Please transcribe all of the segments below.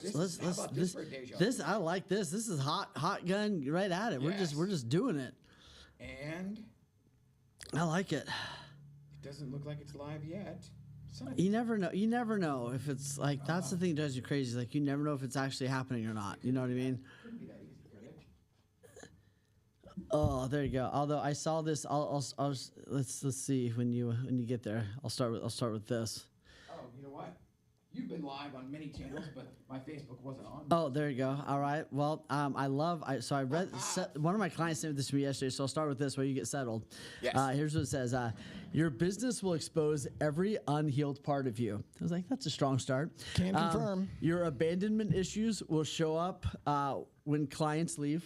How about this for a deja vu? this I like this. This is hot gun right at it. Yes. We're just doing it. And I like it. it doesn't look like it's live yet. Son, You never know. You never know if it's like that's the thing that drives you crazy. Like you never know if it's actually happening or not. You know what I mean? couldn't be that easy, could it? Oh, there you go. Although I saw this, let's see when you get there. I'll start with this. Oh, you know what? You've been live on many channels, but my Facebook wasn't on. Oh, there you go. All right. Well, I read one of my clients sent this to me yesterday, so I'll start with this while you get settled. Yes. Here's what it says: your business will expose every unhealed part of you. I was like, that's a strong start. Can confirm. Your abandonment issues will show up when clients leave.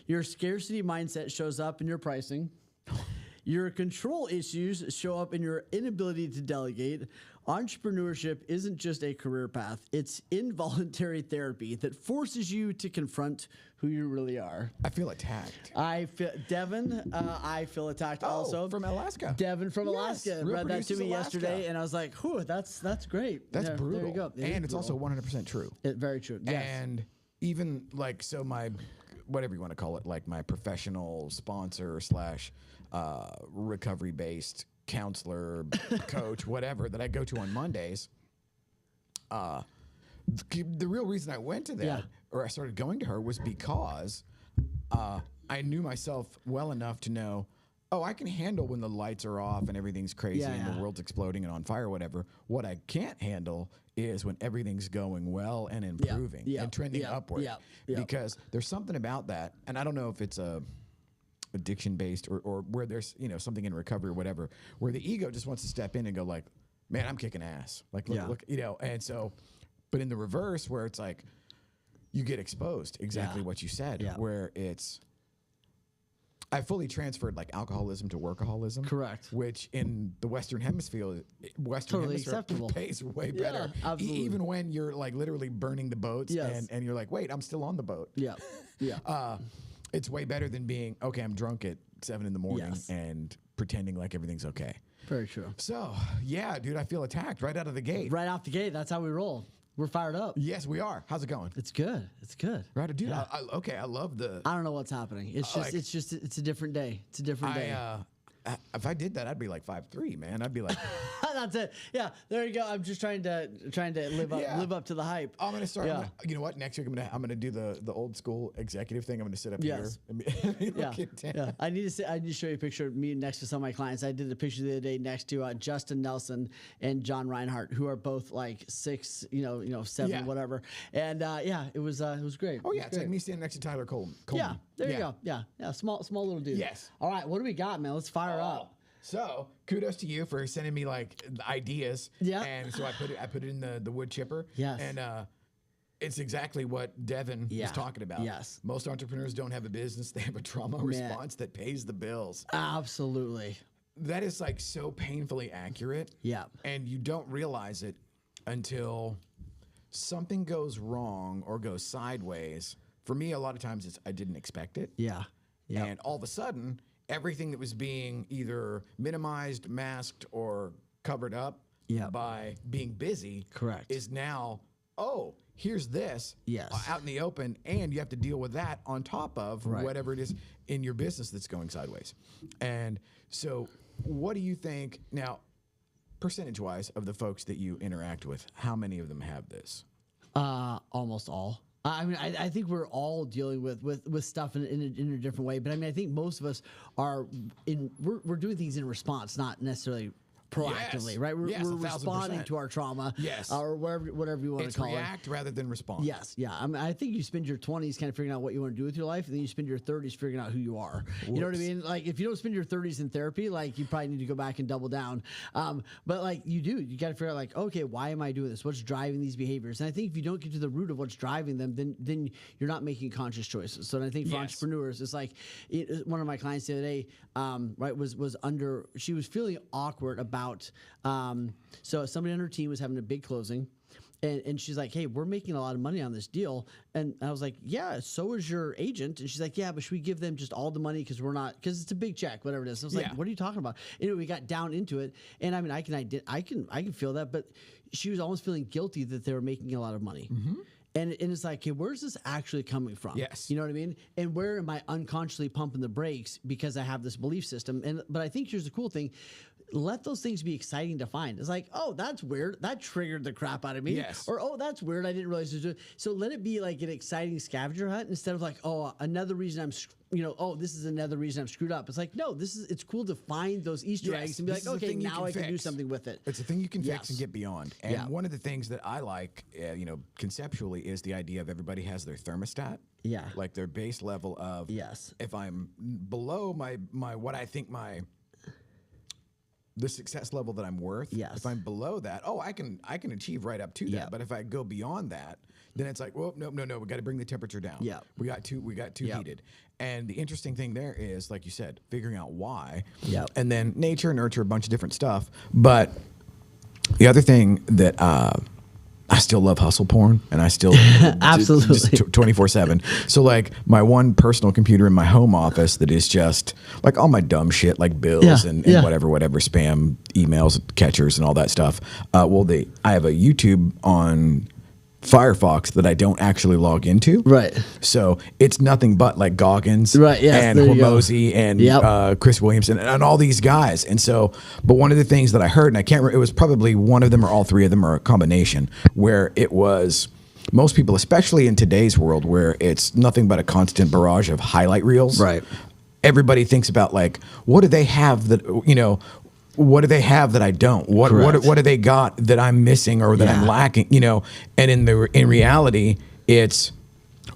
Your scarcity mindset shows up in your pricing. Your control issues show up in your inability to delegate. Entrepreneurship isn't just a career path. It's involuntary therapy that forces you to confront who you really are. I feel attacked. I feel Devin. I feel attacked also. From Alaska. Devin from Yes, Alaska Real read that to Producers me Alaska. yesterday, and I was like, "Whew, that's great." That's brutal. There you go. It is And it's also brutal. 100% true. Very true. Yes. And even like, so my, whatever you want to call it, like my professional sponsor slash recovery based counselor, coach, whatever that I go to on Mondays. The real reason I went to that Yeah. or I started going to her was because I knew myself well enough to know, oh, I can handle when the lights are off and everything's crazy Yeah, and yeah. the world's exploding and on fire or whatever. What I can't handle is when everything's going well and improving yeah, and trending yeah, upward. yeah, yeah. Because there's something about that, and I don't know if it's a addiction based or where there's something in recovery or whatever, where the ego just wants to step in and go like, man, I'm kicking ass. Like Yeah. look, and so, but in the reverse where it's like you get exposed, exactly Yeah. what you said, Yeah. where it's I fully transferred like alcoholism to workaholism. Correct. Which in the Western Hemisphere, Totally acceptable. pays way Yeah, better. absolutely. Even when you're like literally burning the boats Yes. and you're like, wait, I'm still on the boat. Yeah. Yeah. It's way better than being, okay, I'm drunk at 7 a.m. Yes. and pretending like everything's okay. Very true. So, yeah, dude, I feel attacked right out of the gate. Right off the gate, that's how we roll. We're fired up. Yes, we are. How's it going? It's good. It's good. Right, dude. Yeah. I love the. I don't know what's happening. It's just it's a different day. It's a different day. If I did that, I'd be like 5'3", man. I'd be like, That's it. Yeah, there you go. I'm just trying to Yeah. live up to the hype. I'm gonna start. Yeah. You know what? Next week I'm gonna do the old school executive thing. I'm gonna sit up Yes. here. And Yeah, look at yeah. I need to show you a picture of me next to some of my clients. I did a picture the other day next to Justin Nelson and John Reinhardt, who are both like 6, 7, Yeah. whatever. And it was great. Oh It yeah, was it's like great. me standing next to Tyler Coleman. Yeah, there you go. Yeah, small little dude. Yes. All right, what do we got, man? Let's fire up. So kudos to you for sending me like the ideas. Yeah. And so I put it in the wood chipper. Yes. And it's exactly what Devin Yeah. was talking about. Yes. Most entrepreneurs don't have a business; they have a trauma response that pays the bills. Absolutely. That is like so painfully accurate. Yeah. And you don't realize it until something goes wrong or goes sideways. For me, a lot of times it's I didn't expect it. Yeah. Yeah. And all of a sudden, everything that was being either minimized, masked, or covered up Yep. by being busy Correct. is now, oh, here's this Yes. out in the open, and you have to deal with that on top of Right. whatever it is in your business that's going sideways. And so what do you think now, percentage-wise, of the folks that you interact with, how many of them have this? Almost all. I mean, I think we're all dealing with stuff in a different way. But I mean, I think most of us are we're doing things in response, not necessarily proactively, Yes. right? We're, Yes, we're 1000%. responding to our trauma, Yes. or whatever you want It's to call react rather than respond. it. Yes, yeah. I mean, I think you spend your 20s kind of figuring out what you want to do with your life, and then you spend your 30s figuring out who you are. You know what I Whoops. mean? Like, if you don't spend your 30s in therapy, like, you probably need to go back and double down. But like, you got to figure out, like, okay, why am I doing this? What's driving these behaviors? And I think if you don't get to the root of what's driving them, then you're not making conscious choices. So I think for Yes. entrepreneurs, it's like one of my clients the other day, right, she was feeling awkward about. So somebody on her team was having a big closing, And she's like, hey, we're making a lot of money on this deal. And I was like, yeah, so is your agent. And she's like, yeah, but should we give them just all the money because it's a big check, whatever it is. I was like, what are you talking about? Anyway, we got down into it. And I mean, I can feel that, but she was almost feeling guilty that they were making a lot of money. And it's like, okay, where's this actually coming from? Yes. You know what I mean? And where am I unconsciously pumping the brakes because I have this belief system? But I think here's the cool thing. Let those things be exciting to find. It's like, oh, that's weird. That triggered the crap out of me. Yes. Or, oh, that's weird. I didn't realize it was. So let it be like an exciting scavenger hunt instead of like, oh, another reason this is another reason I'm screwed up. It's like, no, it's cool to find those Easter eggs and be like, okay, now I can do something with it. It's a thing you can fix and Yes. get beyond. And one of the things that I like, conceptually, is the idea of everybody has their thermostat. Yeah. Like their base level of. Yes. If I'm below my what I think the success level that I'm worth. Yes. If I'm below that, I can achieve right up to Yeah. that. But if I go beyond that, then it's like, well, no, we got to bring the temperature down. Yeah. We got too Yeah. heated. And the interesting thing there is, like you said, figuring out why. Yeah. And then nature, nurture, a bunch of different stuff. But the other thing that I still love hustle porn, and I still Absolutely 24/7. So like my one personal computer in my home office that is just like all my dumb shit, like bills and whatever spam emails, catchers, and all that stuff. I have a YouTube on Firefox that I don't actually log into. Right. So it's nothing but like Goggins, Right, yes, and there you go. Hormozy and Chris Williamson and all these guys. And so, but one of the things that I heard, and I can't remember, it was probably one of them or all three of them or a combination, where it was most people, especially in today's world where it's nothing but a constant barrage of highlight reels. Right. Everybody thinks about like, what do they have that, what do they have that I don't? What do they got that I'm missing or that I'm lacking? And in reality, it's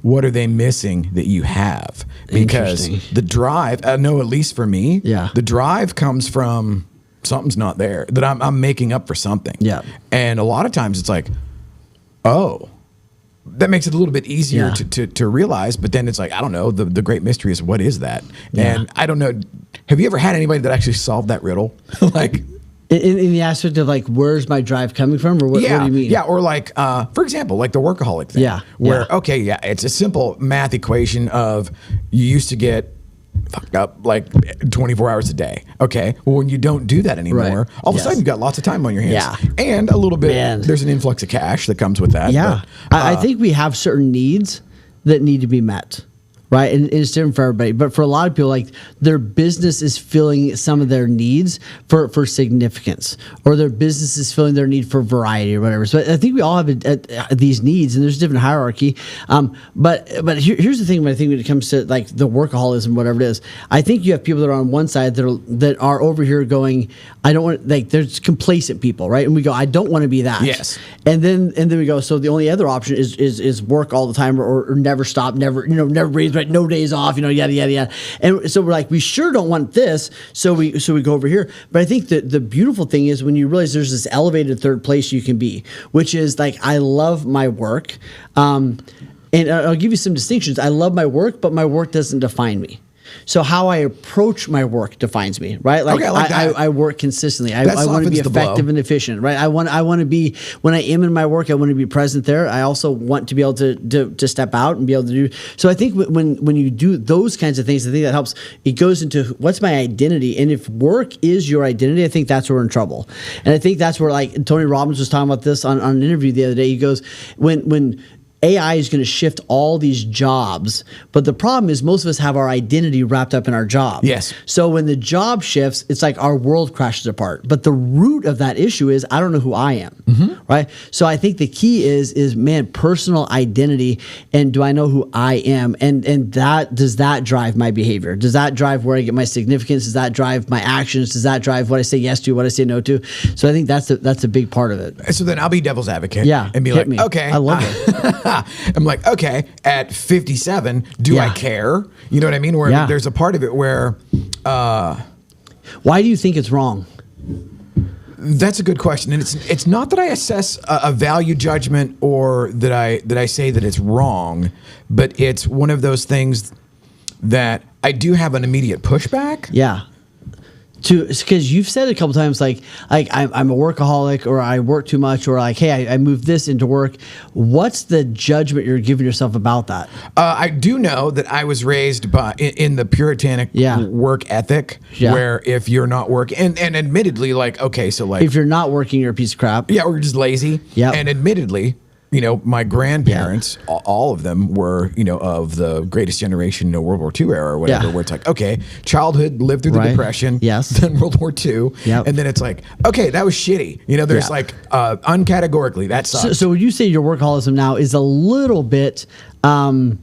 what are they missing that you have? Because the drive, I know at least for me, the drive comes from something's not there, that I'm making up for something. Yeah. And a lot of times it's like, oh, that makes it a little bit easier to realize, but then it's like, I don't know, the great mystery is what is that? Yeah. And I don't know, have you ever had anybody that actually solved that riddle? Like in the aspect of like, where's my drive coming from, or what do you mean? Yeah, or like, for example, like the workaholic thing. Yeah, Where, it's a simple math equation of you used to get fucked up like 24 hours a day. Okay, well, when you don't do that anymore, all of a sudden you got lots of time on your hands. Yeah. And a little bit, there's an influx of cash that comes with that. Yeah. But, I think we have certain needs that need to be met. Right. And it's different for everybody. But for a lot of people, like their business is filling some of their needs for significance, or their business is filling their need for variety or whatever. So I think we all have these needs, and there's a different hierarchy. But here's the thing. When I think when it comes to like the workaholism, whatever it is, I think you have people that are on one side that are over here going, I don't want, like there's complacent people, right? And we go, I don't want to be that. Yes. And then we go, so the only other option is work all the time or never stop, never breathe, right? No days off, yada, yada, yada. And so we're like, we sure don't want this. So we go over here. But I think that the beautiful thing is when you realize there's this elevated third place you can be, which is like, I love my work. And I'll give you some distinctions. I love my work, but my work doesn't define me. So how I approach my work defines me, right? Like, I work consistently. I want to be effective and efficient, right? I want to be, when I am in my work, I want to be present there. I also want to be able to step out and be able to do. So I think when you do those kinds of things, I think that helps. It goes into what's my identity, and if work is your identity, I think that's where we're in trouble. And I think that's where, like Tony Robbins was talking about this on an interview the other day. He goes, when AI is going to shift all these jobs, but the problem is most of us have our identity wrapped up in our job. Yes. So when the job shifts, it's like our world crashes apart. But the root of that issue is I don't know who I am, right? So I think the key is personal identity, and do I know who I am? And that, does that drive my behavior? Does that drive where I get my significance? Does that drive my actions? Does that drive what I say yes to, what I say no to? So I think that's a big part of it. So then I'll be devil's advocate. Yeah, and be hit like, me. okay, I love it. I'm like, okay, at 57, do I care? You know what I mean? Where there's a part of it where, why do you think it's wrong? That's a good question, and it's not that I assess a value judgment or that I say that it's wrong, but it's one of those things that I do have an immediate pushback. Yeah. because you've said a couple times like I'm a workaholic, or I work too much, or like, hey, I moved this into work. What's the judgment you're giving yourself about that? I do know that I was raised in the puritanic work ethic, where if you're not working, and admittedly, like, okay, so like, If you're not working, you're a piece of crap. yeah, we're just lazy. Yep. And admittedly, you know, my grandparents, all of them were, you know, of the greatest generation, World War II era or whatever, Yeah. where it's like, okay, childhood, lived through the Right. Depression, Yes. then World War II, Yep. and then it's like, okay, that was shitty. You know, there's Yeah. like, uncategorically, that sucks. So would you say your workaholism now is a little bit of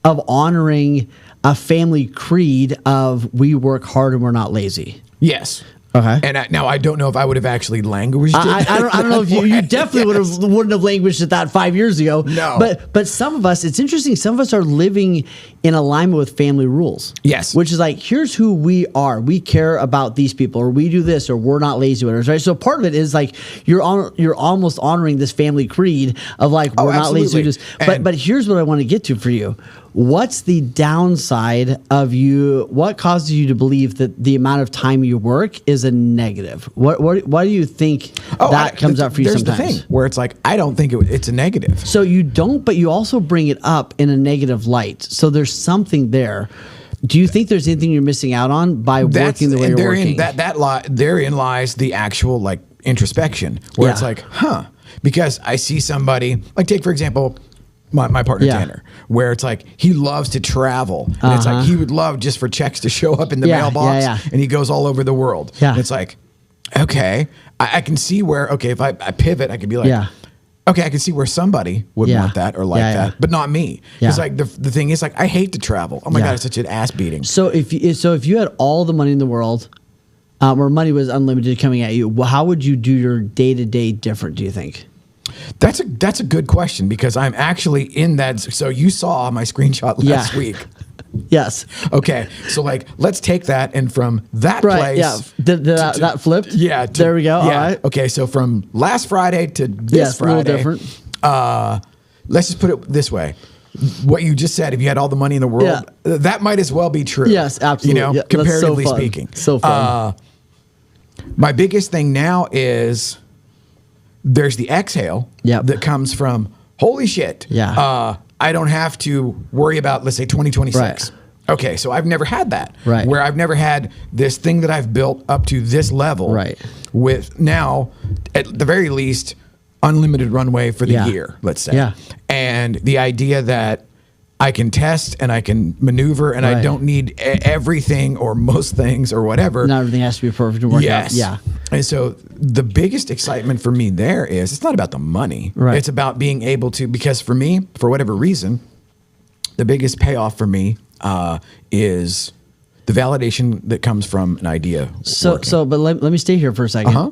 honoring a family creed of we work hard and we're not lazy? Yes. Okay. And now I don't know if I would have actually languaged it. I don't know if you definitely Yes. wouldn't have languaged it that 5 years ago. No. But some of us, it's interesting. Some of us are living in alignment with family rules. Yes. Which is like, here's who we are. We care about these people, or we do this, or we're not lazy, whatever. Right. So part of it is like you're almost honoring this family creed of like we're not lazy. absolutely. But here's what I want to get to for you. What's the downside of you? What causes you to believe that the amount of time you work is a negative? Why do you think that comes up for you there's sometimes? the thing where it's like, I don't think it's a negative. So you don't, but you also bring it up in a negative light. So there's something there. Do you think there's anything you're missing out on by working the way you're working? Therein lies the actual like introspection, where it's Yeah. like, because I see somebody, like, take for example, my partner Yeah. Tanner, where it's like he loves to travel, and it's like he would love just for checks to show up in the Yeah, mailbox, yeah. and he goes all over the world. Yeah. And it's like, okay, I can see where, okay, if I pivot, I could be like, Yeah. okay, I can see where somebody would Yeah. want that or like Yeah, that, yeah. but not me. Yeah. It's like the thing is, like, I hate to travel. Oh my Yeah. god, it's such an ass beating. So if you had all the money in the world, or money was unlimited coming at you, how would you do your day-to-day different, do you think? That's a good question, because I'm actually in that. So you saw my screenshot last Yeah. week. Yes. Okay, so like, let's take that, and from that Right. place, Yeah. That flipped. yeah, There we go. Yeah. All right. Okay, so from last Friday to this Yes, a little Friday, different. Let's just put it this way: what you just said, if you had all the money in the world, that might as well be true. Yes, absolutely. You know, Yeah, that's so comparatively fun. speaking. So fun. My biggest thing now is there's the exhale Yep. that comes from, holy shit. Yeah. I don't have to worry about, let's say, 2026. Right. Okay, so I've never had that. Right. Where I've never had this thing that I've built up to this level. Right. With now, at the very least, unlimited runway for the Yeah. year, let's say. Yeah. And the idea that I can test and I can maneuver and I Right. don't need everything or most things or whatever. Not everything has to be perfect and work Yes. out. Yeah. And so the biggest excitement for me there is, it's not about the money. Right. It's about being able to, because for me, for whatever reason, the biggest payoff for me is the validation that comes from an idea. But let me stay here for a second. Uh-huh.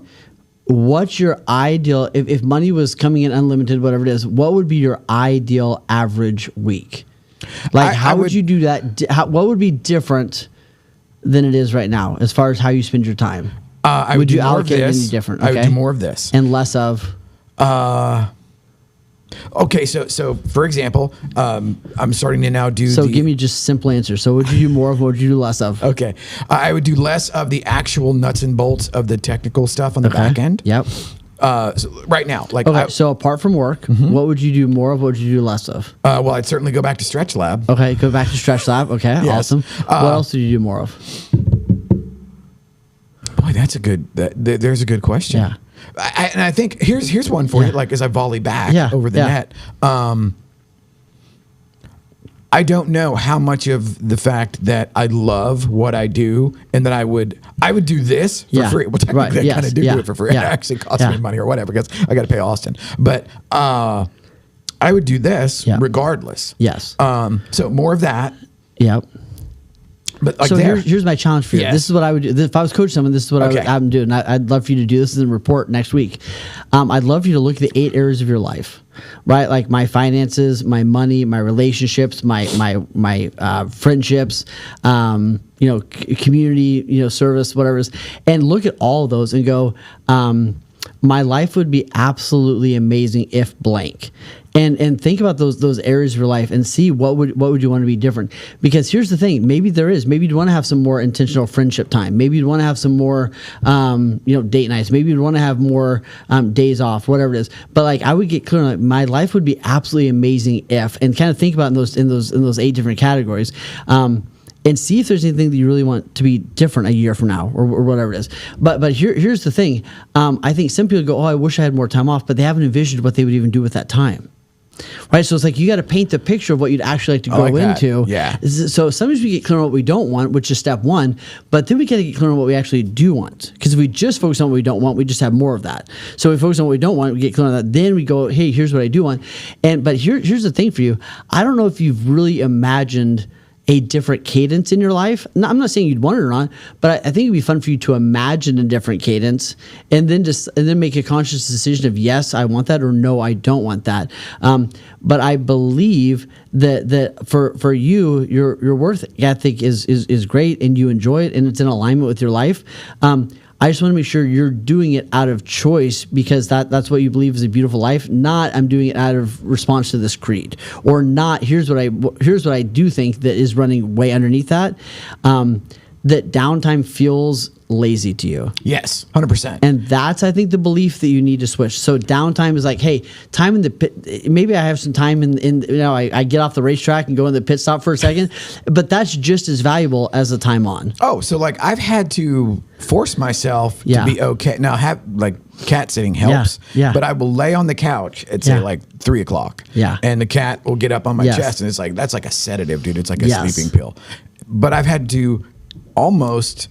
What's your ideal, if money was coming in unlimited, whatever it is, what would be your ideal average week? Like, how would you do that? What would be different than it is right now as far as how you spend your time? I would would you do more of allocate it any this. different? I would Okay. do more of this. And less of? Okay, so for example, I'm starting to now do. So give me just simple answers. So what would you do more of? What would you do less of? Okay, I would do less of the actual nuts and bolts of the technical stuff on the back end. Yep. So right now, like, Okay. So apart from work, what would you do more of? What would you do less of? well, I'd certainly go back to Stretch Lab. Okay. Go back to Stretch Lab. Okay. Yes. Awesome. What else do you do more of? Boy, that's a good. There's a good question. Yeah. And I think here's one for you. Like, as I volley back over the net. I don't know how much of the fact that I love what I do and that I would do this for free. Well, technically, I kind of do it for free. It actually costs me money or whatever, because I got to pay Austin. But I would do this regardless. Yes. So more of that. Yep. But like, So there. here's my challenge for you. Yes. This is what I would do. If I was coaching someone, this is what I would Okay. have them do. And I'd love for you to do this in a report next week. I'd love for you to look at the 8 areas of your life, right? Like my finances, my money, my relationships, my friendships, community, service, whatever it is, and look at all of those and go, my life would be absolutely amazing if blank. and think about those areas of your life and see what would you want to be different. Because here's the thing, maybe you'd want to have some more intentional friendship time. Maybe you'd want to have some more date nights. Maybe you'd want to have more days off, whatever it is. But like, I would get clear on, like, my life would be absolutely amazing if, and kind of think about in those 8 different categories. And see if there's anything that you really want to be different a year from now, or whatever it is. But here's the thing. I think some people go, oh, I wish I had more time off, but they haven't envisioned what they would even do with that time. Right? So it's like, you got to paint the picture of what you'd actually like to go into. Yeah. So sometimes we get clear on what we don't want, which is step 1, but then we got to get clear on what we actually do want. Because if we just focus on what we don't want, we just have more of that. So if we focus on what we don't want, we get clear on that. Then we go, hey, here's what I do want. But here's the thing for you. I don't know if you've really imagined a different cadence in your life. No, I'm not saying you'd want it or not, but I think it'd be fun for you to imagine a different cadence, and then make a conscious decision of, yes, I want that, or no, I don't want that. But I believe that for you, your work ethic is great, and you enjoy it, and it's in alignment with your life. I just want to make sure you're doing it out of choice, because that's what you believe is a beautiful life. Not, I'm doing it out of response to this creed, or not, here's what I do think that is running way underneath that. That downtime feels lazy to you. Yes, 100%. And that's, I think, the belief that you need to switch. So downtime is like, hey, time in the pit. Maybe I have some time I get off the racetrack and go in the pit stop for a second, but that's just as valuable as the time on. Oh, so like, I've had to force myself to be okay. Now, have like, cat sitting helps. Yeah. But I will lay on the couch at say like 3 o'clock. Yeah. And the cat will get up on my Yes. chest, and it's like, that's like a sedative, dude. It's like a Yes. sleeping pill. But I've had to almost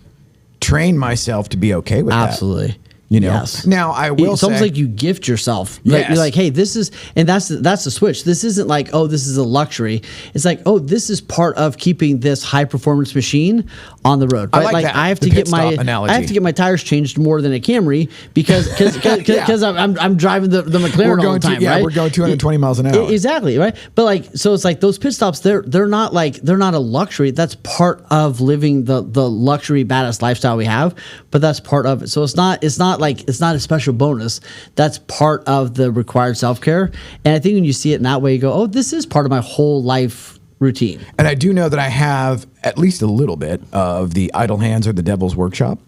train myself to be okay with that. Absolutely. You know. Yes. Now I will It's say, almost like you gift yourself. Like, Yes. you're like, hey, this is, and that's the switch. This isn't like, oh, this is a luxury. It's like, oh, this is part of keeping this high performance machine on the road. I Right? like that, I have the to pit get my stop analogy. I have to get my tires changed more than a Camry because I'm driving the McLaren we're all going the time. to, right? we're going 220 miles an hour. Exactly, right? But like, so it's like those pit stops, they're not a luxury. That's part of living the luxury badass lifestyle we have, but that's part of it. So it's not a special bonus. That's part of the required self-care. And I think when you see it in that way, you go, oh, this is part of my whole life routine. And I do know that I have at least a little bit of the idle hands or the devil's workshop.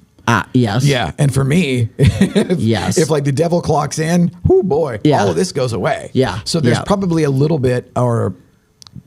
Yes. Yeah, and for me, Yes. if like the devil clocks in, oh boy, Yeah. all of this goes away. Yeah. So there's Yeah. probably a little bit or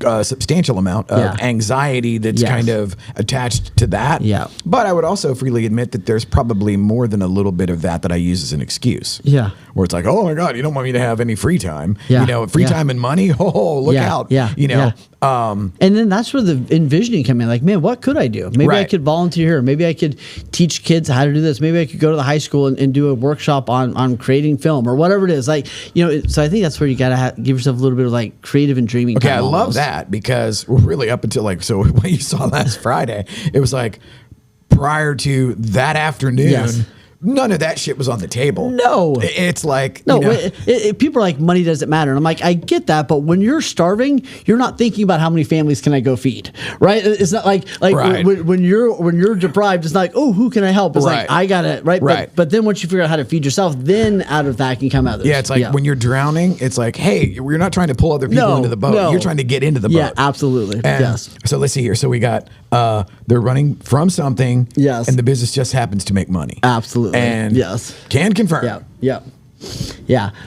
a substantial amount of Yeah. anxiety that's Yes. kind of attached to that. Yeah. But I would also freely admit that there's probably more than a little bit of that I use as an excuse. Yeah. Where it's like, oh my God, you don't want me to have any free time. Yeah. You know, free Yeah. time and money. Oh, look Yeah. out. Yeah. You know. And then that's where the envisioning come in. Like, man, what could I do? Maybe I Right. could volunteer here. Maybe I could teach kids how to do this. Maybe I could go to the high school and do a workshop on creating film or whatever it is. Like, so I think that's where you got to give yourself a little bit of like creative and dreaming Okay, time I love almost. that because really up until like, so what you saw last Friday, it was like prior to that afternoon, Yes. none of that shit was on the table. No. It's like, No, you know, people are like, money doesn't matter. And I'm like, I get that, but when you're starving, you're not thinking about how many families can I go feed, right? It's not like Right. when you're deprived, it's like, oh, who can I help? It's Right. like, I got it, right? Right. But then once you figure out how to feed yourself, then out of that can come others. yeah, it's like when you're drowning, it's like, hey, you're not trying to pull other people No, into the boat. no. You're trying to get into the Yeah, boat. absolutely. And Yes. So let's see here. So we got, they're running from something. Yes. And the business just happens to make money. Absolutely. And yes. can confirm. Yeah.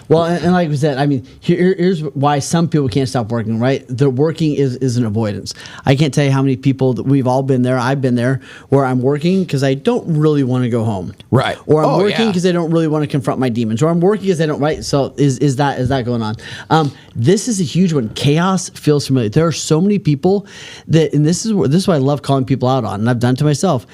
Well, and like we said, I mean, here's why some people can't stop working, right? The working is an avoidance. I can't tell you how many people that we've all been there. I've been there where I'm working because I don't really want to go home. Right. Or I'm Oh, working yeah. because I don't really want to confront my demons. Or I'm working because I don't, right? So is that going on? This is a huge one. Chaos feels familiar. There are so many people that, and this is what I love calling people out on, and I've done it to myself.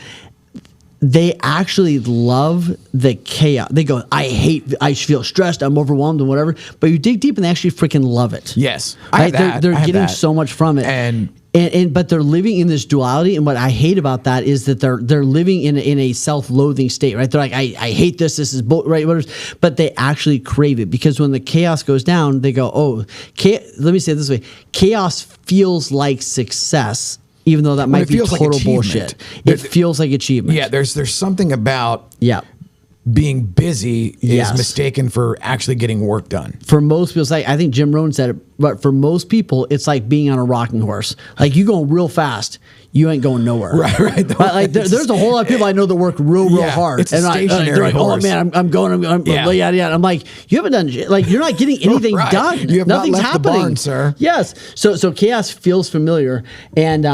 They actually love the chaos. They go, I feel stressed, I'm overwhelmed and whatever. But you dig deep and they actually freaking love it. Yes. I have Right? that. They're I have getting that. so much from it. And But they're living in this duality. And what I hate about that is that they're living in a self-loathing state, right? They're like, I hate this. This is right. Whatever. But they actually crave it because when the chaos goes down, they go, oh, let me say it this way. Chaos feels like success, even though that might it be feels like total achievement. bullshit. It feels like achievement. yeah, there's something about Yeah. being busy is Yes. mistaken for actually getting work done. For most people, it's like, I think Jim Rohn said it, but for most people, it's like being on a rocking horse. Like you going real fast, you ain't going nowhere. Right. But like there's a whole lot of people I know that work real Yeah, hard. it's a and stationary they're like, oh horse. man, I'm going, Yeah. yada, yada. I'm like, you haven't done, like, you're not getting anything Right. done. You have not Nothing's left the happening. barn, sir. Yes. So chaos feels familiar, and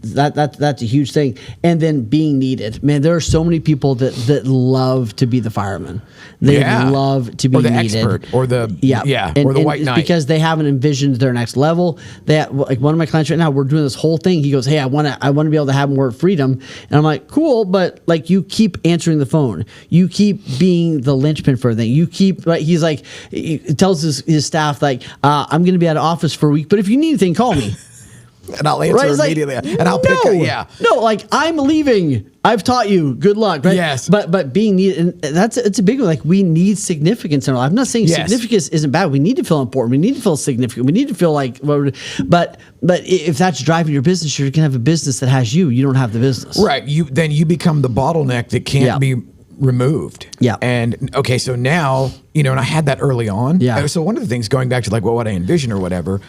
that's a huge thing. And then being needed. Man, there are so many people that love to be the fireman. They Yeah. love to be Or the needed. expert, or the And- or the and white it's knight. because they haven't envisioned their next level. Like one of my clients right now, we're doing this whole thing. He goes, "Hey, I want to be able to have more freedom," and I'm like, "Cool," but like you keep answering the phone, you keep being the linchpin for everything. You keep like he's like he tells his staff like, "I'm going to be out of office for a week, but if you need anything, call me." and I'll answer Right? It's like, immediately, and I'll pick up. Yeah. No, like I'm leaving. I've taught you. Good luck. Right? Yes. But being needed, and it's a big one. Like we need significance in our life. I'm not saying Yes. significance isn't bad. We need to feel important. We need to feel significant. We need to feel like, but if that's driving your business, you're gonna have a business that has you. You don't have the business. Right. Then you become the bottleneck that can't Yeah. be removed. Yeah. And okay, so now, and I had that early on. Yeah. So one of the things going back to like what I envision or whatever,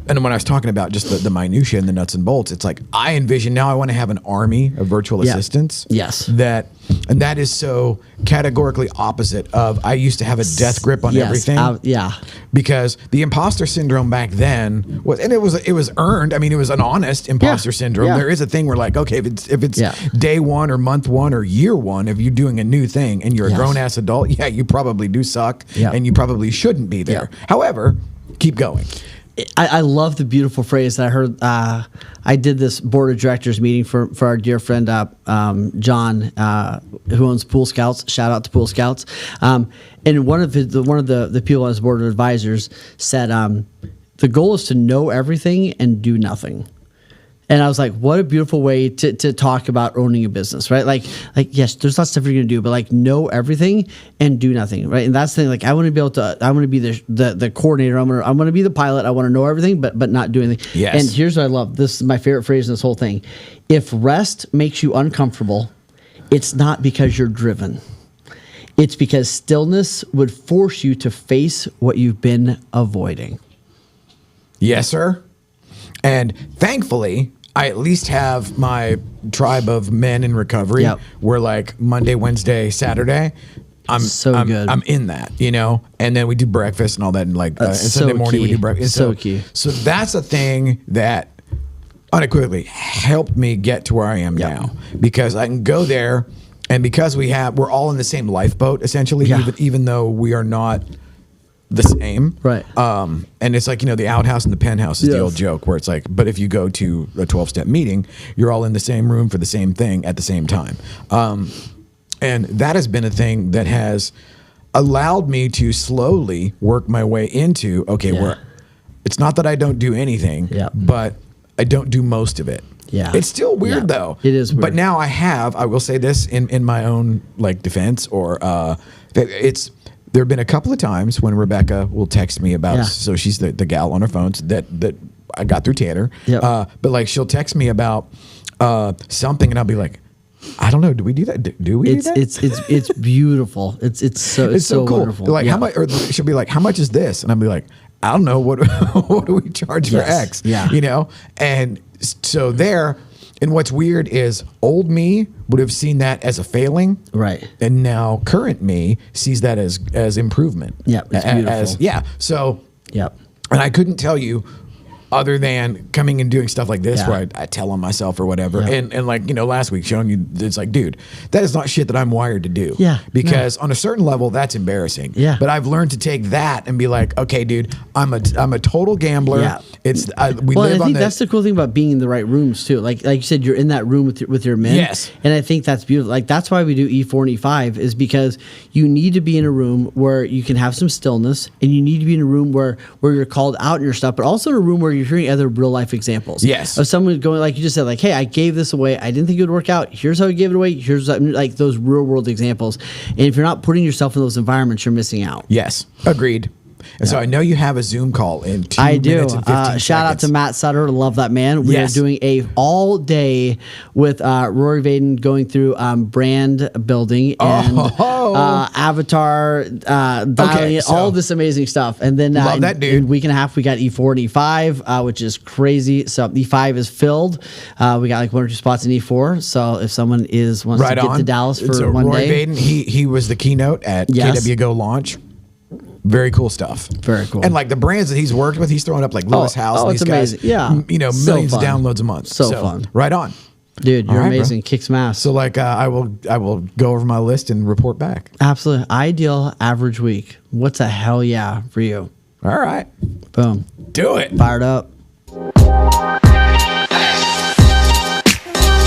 and when I was talking about just the minutia and the nuts and bolts, it's like I envision now I want to have an army of virtual Yeah. assistants. Yes. And that is so categorically opposite of I used to have a death grip on Yes. everything. Yeah. Because the imposter syndrome back then was, and it was earned. I mean, it was an honest imposter syndrome. Yeah. There is a thing where like, okay, if it's Yeah. day one or month one or year one of you doing a new thing and you're Yes. a grown ass adult, yeah, you probably do suck, Yeah. and you probably shouldn't be there. However, keep going. I love the beautiful phrase that I heard. I did this board of directors meeting for our dear friend John, who owns Pool Scouts. Shout out to Pool Scouts. And one of the people on his board of advisors said, the goal is to know everything and do nothing. And I was like, what a beautiful way to talk about owning a business, right? Like yes, there's lots of stuff you're gonna do, but like know everything and do nothing, right? And that's the thing. Like I want to be able to, I want to be the coordinator. I want to be the pilot. I want to know everything, but not do anything. Yes. And here's what I love. This is my favorite phrase in this whole thing. If rest makes you uncomfortable, it's not because you're driven. It's because stillness would force you to face what you've been avoiding. Yes, sir. And thankfully, I at least have my tribe of men in recovery. Yep. Where like Monday, Wednesday, Saturday, I'm good. I'm in that, and then we do breakfast and all that, and like and That's Sunday so morning we key. do breakfast. So key. So that's a thing that unequivocally helped me get to where I am Yep. now, because I can go there, and because we're all in the same lifeboat essentially, Yeah. even though we are not the same. Right. And it's like, the outhouse and the penthouse is the Yes. old joke where it's like, but if you go to a 12-step meeting, you're all in the same room for the same thing at the same time. And that has been a thing that has allowed me to slowly work my way into, okay, Yeah. where it's not that I don't do anything, Yep. but I don't do most of it. Yeah. It's still weird Yeah. though. It is But weird. now I will say this in my own like defense, or that there have been a couple of times when Rebecca will text me about, Yeah. so she's the gal on her phone that I got through Tanner. Yep. But like she'll text me about something, and I'll be like, I don't know, do we do that? Do we do that? It's beautiful. It's so cool. wonderful. Like Yeah. how much? Or she'll be like, how much is this? And I'll be like, I don't know, what what do we charge for Yes. X? Yeah. And so there. And what's weird is old me would have seen that as a failing, Right. and now current me sees that as improvement. Yep, it's beautiful. So, Yep. and I couldn't tell you other than coming and doing stuff like this Yeah. where I tell on myself or whatever. Yeah. And like, last week showing you, it's like, dude, that is not shit that I'm wired to do. Yeah, Because on a certain level, that's embarrassing. Yeah. But I've learned to take that and be like, okay, dude, I'm a total gambler. Yeah. We Well, live and I on think that's the cool thing about being in the right rooms too. Like you said, you're in that room with your men. Yes. And I think that's beautiful. Like that's why we do E4 and E5 is because you need to be in a room where you can have some stillness, and you need to be in a room where you're called out in your stuff, but also in a room where you're hearing other real life examples. Yes. Of someone going, like you just said, like, hey, I gave this away. I didn't think it would work out. Here's how I gave it away. Here's like those real world examples. And if you're not putting yourself in those environments, you're missing out. Yes. Agreed. And so I know you have a Zoom call in 2 I do. minutes and 15 Shout out to seconds. Matt Sutter. Love that man. We Yes. are doing a all day with Rory Vaden going through brand building and avatar, dialing it, so- all this amazing stuff. And then Love that, dude. in a week and a half, we got E4 and E5, which is crazy. So E5 is filled. We got like 1 or 2 spots in E4. So if someone wants Right to get on. to Dallas for so one Roy day, Vaden, he was the keynote at Yes. KW Go launch. Very cool stuff. Very cool. And like the brands that he's worked with, he's throwing up like Lewis House. oh, and it's these guys, amazing. Yeah. So millions fun. of downloads a month. So fun. Right on. dude, you're All right, bro. amazing. Kick some ass. So like I will go over my list and report back. Absolutely. Ideal average week. What's a hell yeah for you? All right. Boom. Do it. Fired up.